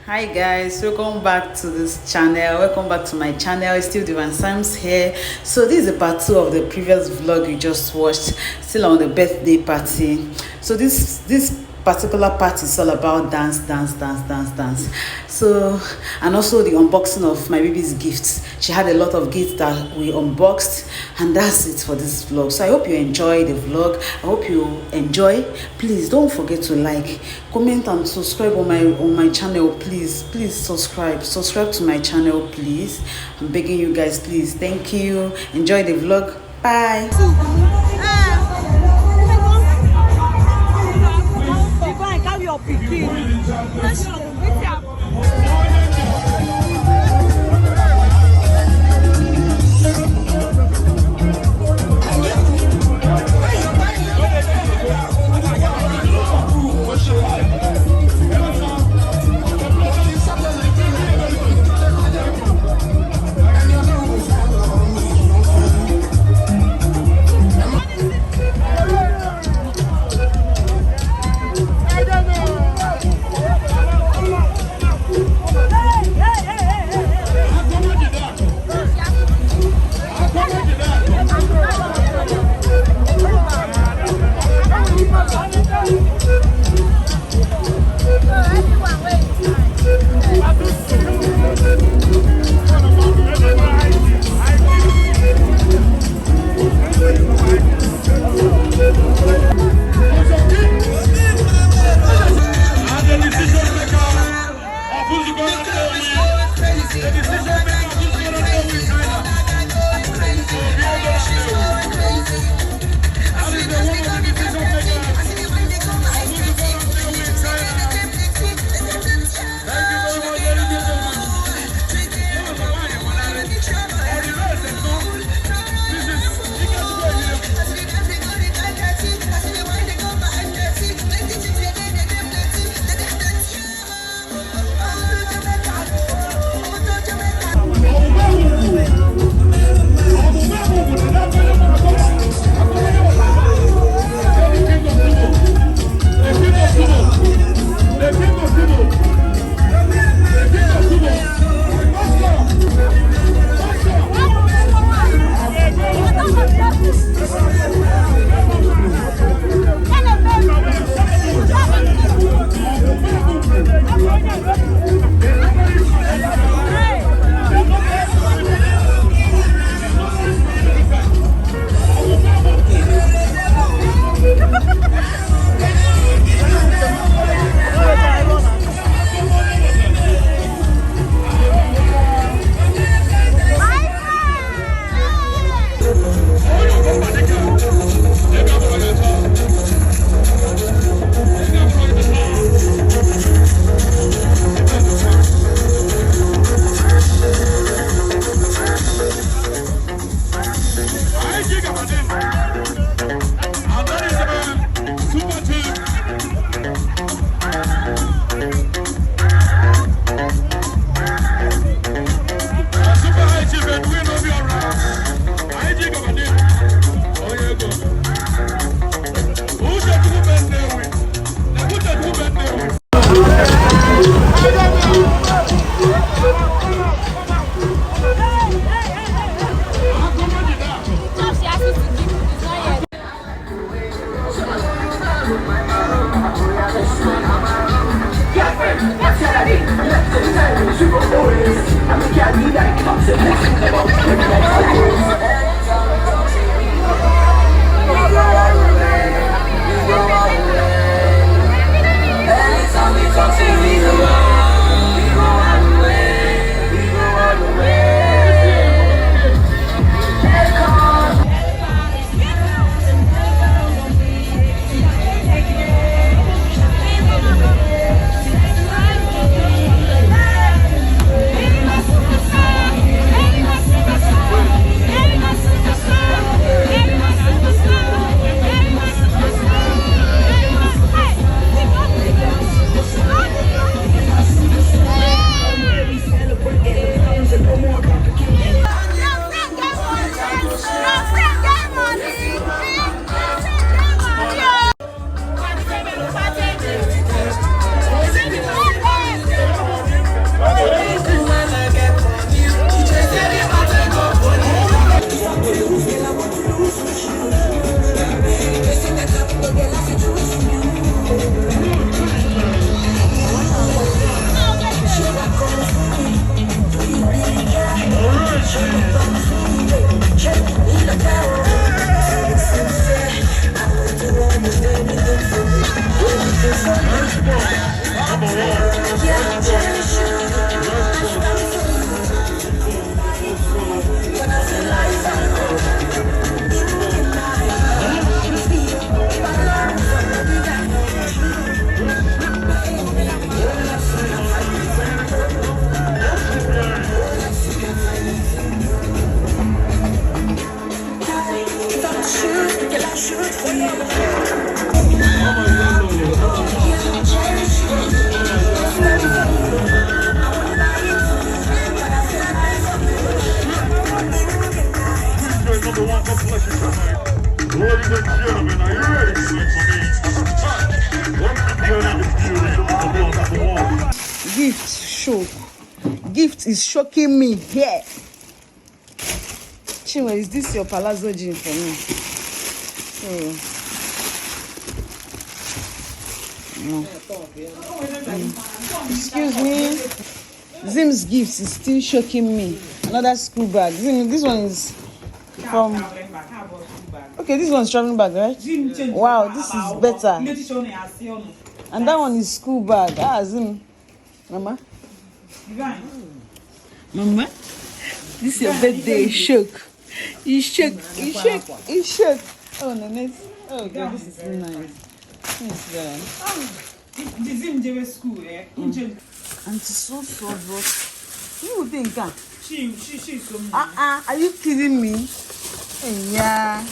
Hi guys, welcome back to this channel. Welcome back to my channel. It's still Divine Sam's here. So this is a part 2 of the previous vlog you just watched, still on the birthday party. So this particular part is all about dance. So, and also the unboxing of my baby's gifts. She had a lot of gifts that we unboxed, and that's it for this vlog. So I hope you enjoy the vlog. I hope you enjoy. Please don't forget to like, comment and subscribe on my channel. Please subscribe to my channel, please. I'm begging you guys, please. Thank you. Enjoy the vlog. Bye. gift shock. Gift is shocking me here. Chinwe, is this your palazzo jean for me? Excuse me. Zim's gift is still shocking me. Another school bag. Zim, this one is from. Okay, this one's traveling bag, right? Wow, this is better. And that one is school bag. Ah, Zim. Mama. Mama. This is your birthday. Shook. You shook. You shook. You shook. Oh, Nanette. Oh, God, this is so nice. Thanks, guys. School, eh? And it's so soft. You would think that. She's so are you kidding me? Yeah.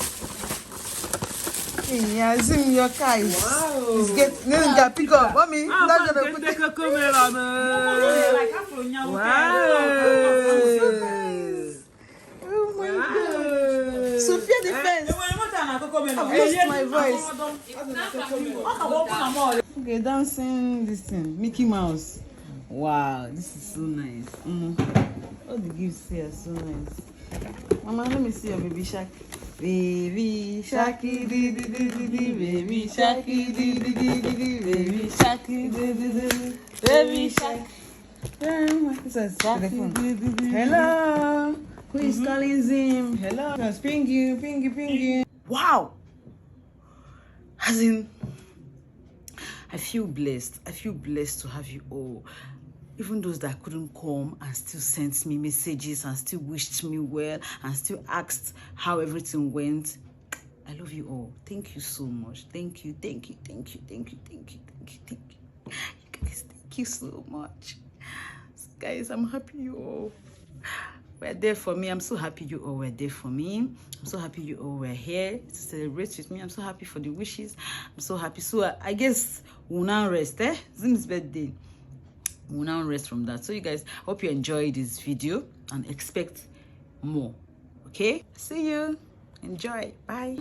Yeah, Zim, your car is getting pick up. Mommy, that's gonna put the camera. Wow. Oh my God. Sophia the fence. I've lost my voice. Okay, dancing this thing. Mickey Mouse. Wow, this is so nice. All the gifts here are so nice. Mama, let me see your baby shark. Baby sharky dee dee dee dee dee, baby sharky dee dee dee dee dee, baby sharky dee dee dee, baby shark. Hello. Who is calling Zim? Hello. Ping you. Wow. As in, I feel blessed. I feel blessed to have you all. Even those that couldn't come and still sent me messages and still wished me well and still asked how everything went. I love you all. Thank you so much. Thank you. Guys, thank you so much. Guys, I'm happy you all were there for me. I'm so happy you all were there for me. I'm so happy you all were here to celebrate with me. I'm so happy for the wishes. I'm so happy. So I guess we'll now rest, eh? Zim's birthday. We'll now rest from that. So you guys, hope you enjoyed this video and expect more. Okay? See you. Enjoy. Bye.